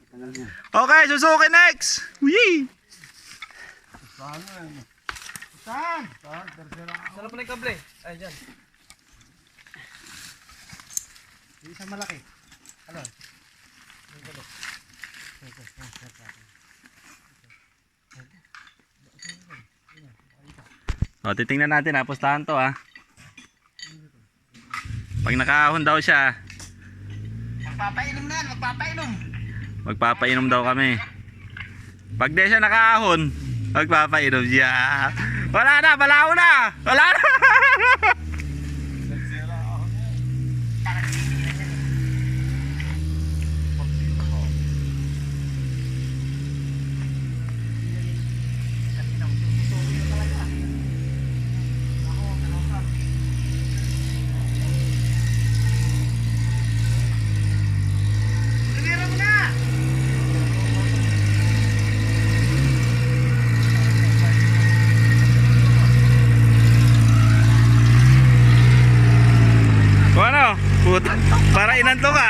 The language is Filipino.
Okay, Suzuki next! Wee! Saan? Saan? Tercera. Saan na pala yung kable? Ay, dyan. Yung isang malaki. Ano? O, titingnan natin ha, pustahan to ha. Pag nakahon daw siya, Magpapainom na yan, magpapainom. magpapainom daw kami. Pag di siya nakahon, magpapainom siya. Wala na, balaw na! Wala na! O ano? Puta, para inanto ka.